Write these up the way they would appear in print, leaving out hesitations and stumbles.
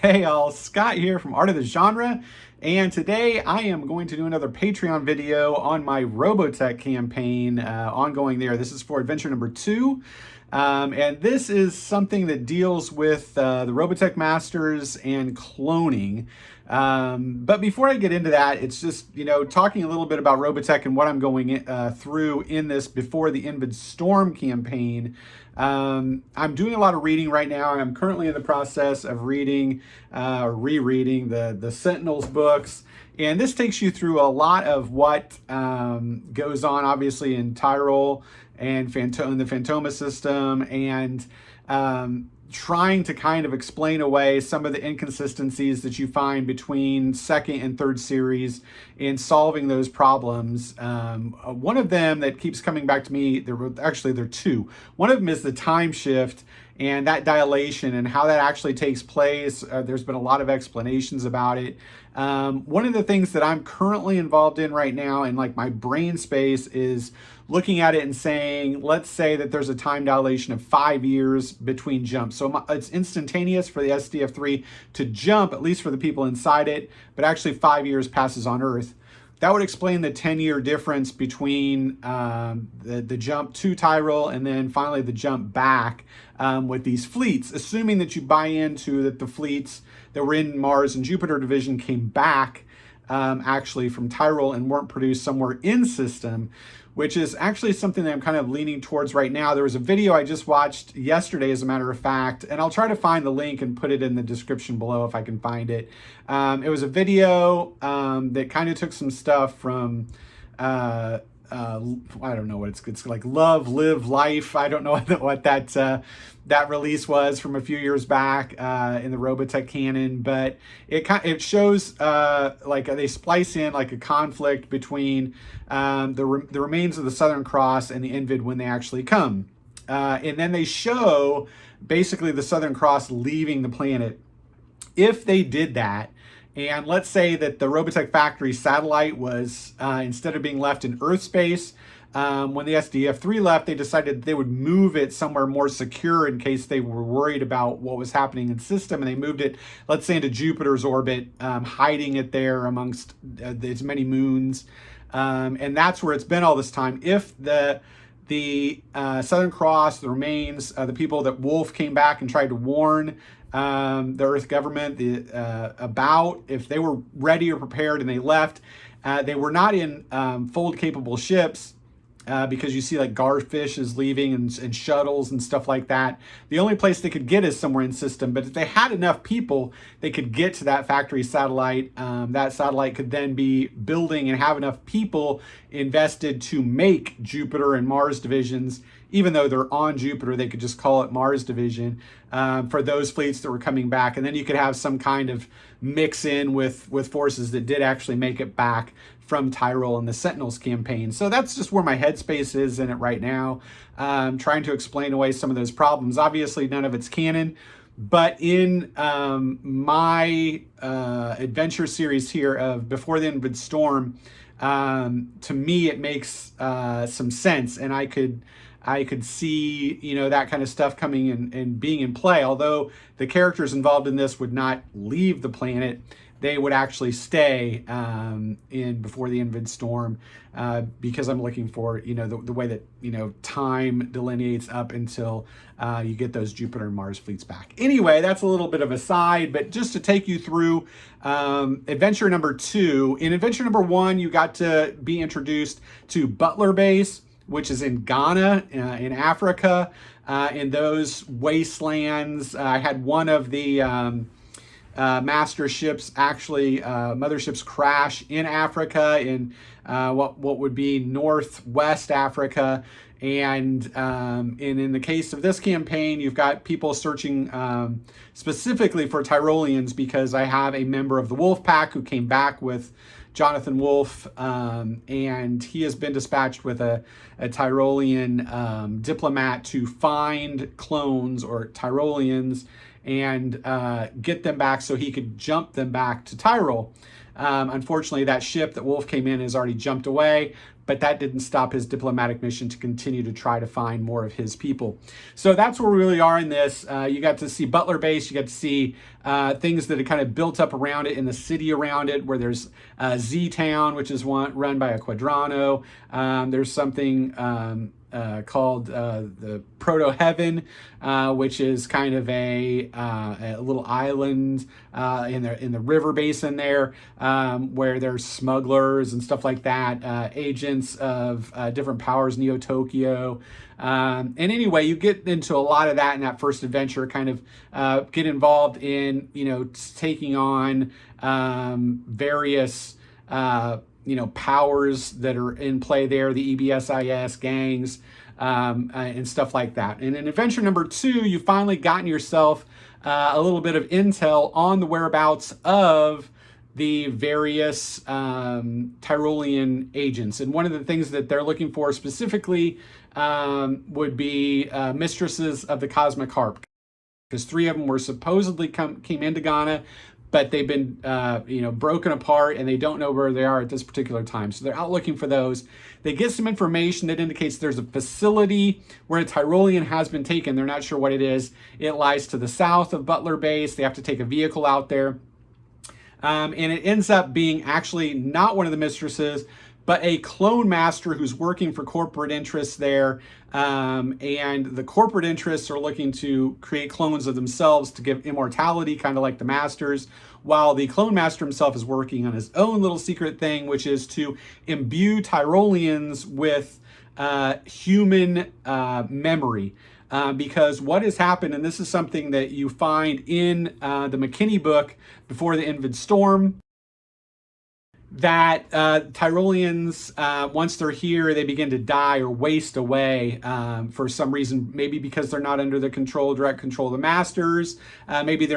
Hey all, Scott here from Art of the Genre, and today I am going to do another Patreon video on my Robotech campaign ongoing there. This is for adventure number 2, and this is something that deals with the Robotech Masters and cloning. But before I get into that, it's just, talking a little bit about Robotech and what I'm going through in this before the Invid Storm campaign. I'm doing a lot of reading right now. I'm currently in the process of reading, rereading the Sentinels books. And this takes you through a lot of what goes on, obviously, in Tyrol and the Phantoma system, and trying to kind of explain away some of the inconsistencies that you find between second and third series in solving those problems. One of them that keeps coming back to me, there are two. One of them is the time shift and that dilation and how that actually takes place. There's been a lot of explanations about it. One of the things that I'm currently involved in right now in like my brain space is looking at it and saying, let's say that there's a time dilation of 5 years between jumps. So it's instantaneous for the SDF-3 to jump, at least for the people inside it, but actually 5 years passes on Earth. That would explain the 10-year difference between the jump to Tyrol and then finally the jump back with these fleets, assuming that you buy into that the fleets that were in Mars and Jupiter division came back actually from Tyrol and weren't produced somewhere in system, which is actually something that I'm kind of leaning towards right now. There was a video I just watched yesterday, as a matter of fact, and I'll try to find the link and put it in the description below if I can find it. It was a video that kind of took some stuff from, I don't know what it's like Love, Live, Life. I don't know what that release was from a few years back in the Robotech canon, but it shows like they splice in like a conflict between the remains of the Southern Cross and the Invid when they actually come, and then they show basically the Southern Cross leaving the planet. If they did that, and let's say that the Robotech factory satellite was, instead of being left in Earth space, when the SDF-3 left, they decided they would move it somewhere more secure in case they were worried about what was happening in system. And they moved it, let's say, into Jupiter's orbit, hiding it there amongst its many moons. And that's where it's been all this time. If the Southern Cross, the remains, the people that Wolf came back and tried to warn the Earth government about, if they were ready or prepared and they left, they were not in fold capable ships, because you see like Garfish is leaving and shuttles and stuff like that. The only place they could get is somewhere in system, but if they had enough people, they could get to that factory satellite. That satellite could then be building and have enough people invested to make Jupiter and Mars divisions. Even though they're on Jupiter, they could just call it Mars division for those fleets that were coming back. And then you could have some kind of mix in with forces that did actually make it back from Tyrol and the Sentinels campaign. So that's just where my headspace is in it right now, trying to explain away some of those problems. Obviously, none of it's canon, but in my adventure series here of Before the Invid Storm, to me, it makes some sense, and I could see, that kind of stuff coming in and being in play. Although the characters involved in this would not leave the planet, they would actually stay in Before the Invid Storm, because I'm looking for, the way that, time delineates up until you get those Jupiter and Mars fleets back. Anyway, that's a little bit of a side, but just to take you through adventure number 2. In adventure number 1, you got to be introduced to Butler Base, which is in Ghana, in Africa, in those wastelands. I had one of the master ships, actually motherships, crash in Africa, in what would be northwest Africa. And in the case of this campaign, you've got people searching specifically for Tyrolians, because I have a member of the Wolf Pack who came back with Jonathan Wolf, and he has been dispatched with a Tyrolian diplomat to find clones or Tyrolians and get them back so he could jump them back to Tyrol. Unfortunately, that ship that Wolf came in has already jumped away, but that didn't stop his diplomatic mission to continue to try to find more of his people. So that's where we really are in this. You got to see Butler Base, you got to see things that are kind of built up around it in the city around it, where there's Z-Town, which is run by a Quadrano. There's something called the Proto Heaven, which is kind of a little island in the river basin there, where there's smugglers and stuff like that, agents of different powers, Neo Tokyo. And anyway, you get into a lot of that in that first adventure, kind of get involved in, taking on various powers that are in play there, the EBSIS gangs, and stuff like that. And in adventure number 2, you've finally gotten yourself a little bit of intel on the whereabouts of the various Tyrolean agents. And one of the things that they're looking for specifically would be mistresses of the Cosmic Harp, because 3 of them were supposedly came into Ghana, but they've been broken apart and they don't know where they are at this particular time. So they're out looking for those. They get some information that indicates there's a facility where a Tyrolean has been taken. They're not sure what it is. It lies to the south of Butler Base. They have to take a vehicle out there. And it ends up being actually not one of the mistresses, but a clone master who's working for corporate interests there. And the corporate interests are looking to create clones of themselves to give immortality, kind of like the masters, while the clone master himself is working on his own little secret thing, which is to imbue Tyroleans with human memory. Because what has happened, and this is something that you find in the McKinney book, Before the Invid Storm, that Tyroleans, once they're here, they begin to die or waste away for some reason, maybe because they're not under the direct control of the masters. Maybe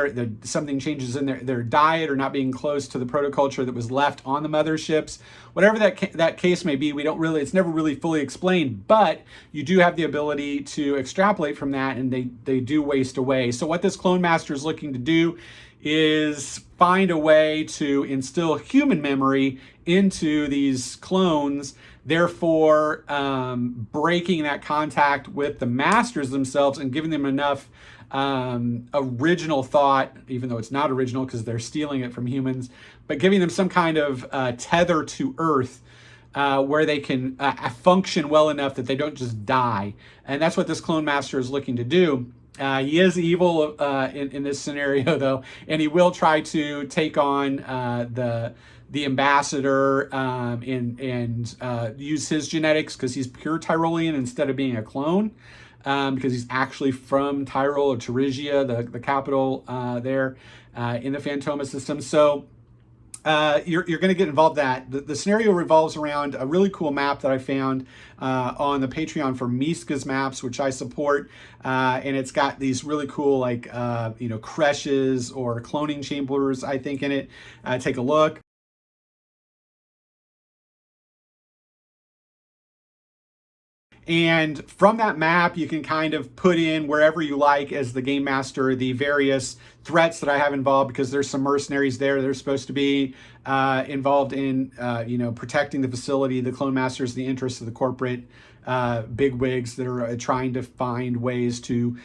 something changes in their diet, or not being close to the protoculture that was left on the motherships. Whatever that case may be, it's never really fully explained, but you do have the ability to extrapolate from that, and they do waste away. So what this clone master is looking to do is find a way to instill human memory into these clones, therefore breaking that contact with the masters themselves and giving them enough original thought, even though it's not original because they're stealing it from humans, but giving them some kind of tether to Earth, where they can function well enough that they don't just die. And that's what this clone master is looking to do. He is evil in this scenario, though, and he will try to take on the ambassador and use his genetics, because he's pure Tyrolean instead of being a clone, because he's actually from Tyrol or Thuringia, the capital there in the Phantoma system. So you're going to get involved in that. The scenario revolves around a really cool map that I found on the Patreon for Miska's Maps, which I support, and it's got these really cool creches or cloning chambers, I think, in it. Take a look. And from that map, you can kind of put in wherever you like as the game master the various threats that I have involved, because there's some mercenaries there. They're supposed to be involved in, protecting the facility. The clone masters, the interests of the corporate bigwigs that are trying to find ways to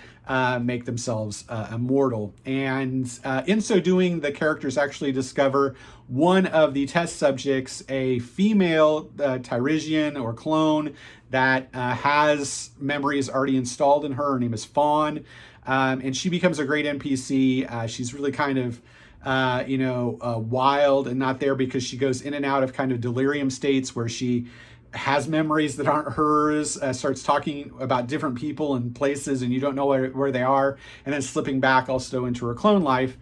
make themselves immortal. And in so doing, the characters actually discover one of the test subjects, a female Tyresian or clone that has memories already installed in her. Her name is Fawn, and she becomes a great NPC. She's really kind of wild and not there, because she goes in and out of kind of delirium states where she has memories that aren't hers, starts talking about different people and places, and you don't know where they are, and then slipping back also into her clone life.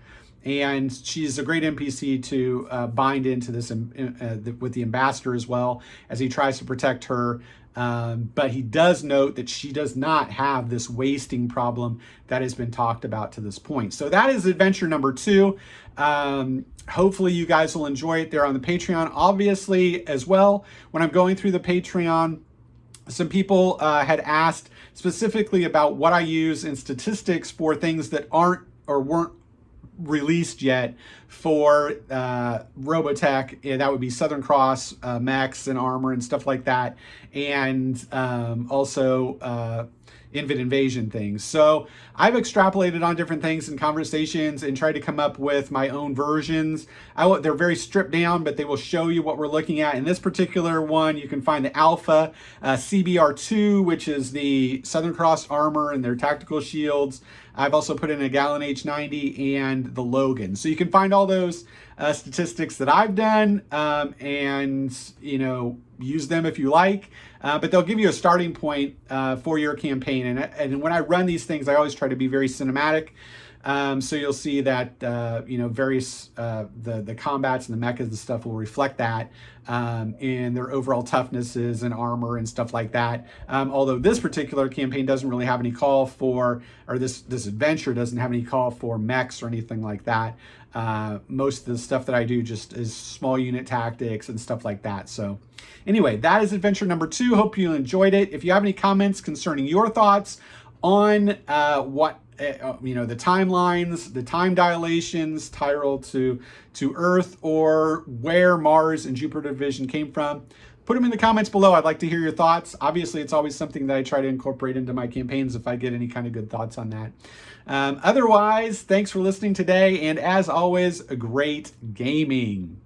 And she's a great NPC to bind into this with the ambassador, as well as he tries to protect her. But he does note that she does not have this wasting problem that has been talked about to this point. So that is adventure number 2. Hopefully you guys will enjoy it there on the Patreon. Obviously, as well, when I'm going through the Patreon, some people had asked specifically about what I use in statistics for things that aren't or weren't released yet for Robotech. And that would be Southern Cross mechs and armor and stuff like that, and also Invid invasion things. So I've extrapolated on different things in conversations and tried to come up with my own versions. They're very stripped down, but they will show you what we're looking at. In this particular one, you can find the Alpha CBR2, which is the Southern Cross armor and their tactical shields. I've also put in a Gallon H90 and the Logan. So you can find all those statistics that I've done, and use them if you like. But they'll give you a starting point for your campaign. And when I run these things, I always try to be very cinematic. So you'll see that various the combats and the mechas and stuff will reflect that in their overall toughnesses and armor and stuff like that. Although this particular campaign doesn't really have any call for, or this adventure doesn't have any call for mechs or anything like that. Most of the stuff that I do just is small unit tactics and stuff like that. So anyway, that is adventure number 2. Hope you enjoyed it. If you have any comments concerning your thoughts on what the timelines, the time dilations, Tyrol to Earth, or where Mars and Jupiter division came from, put them in the comments below. I'd like to hear your thoughts. Obviously, it's always something that I try to incorporate into my campaigns if I get any kind of good thoughts on that. Otherwise, thanks for listening today, and as always, great gaming.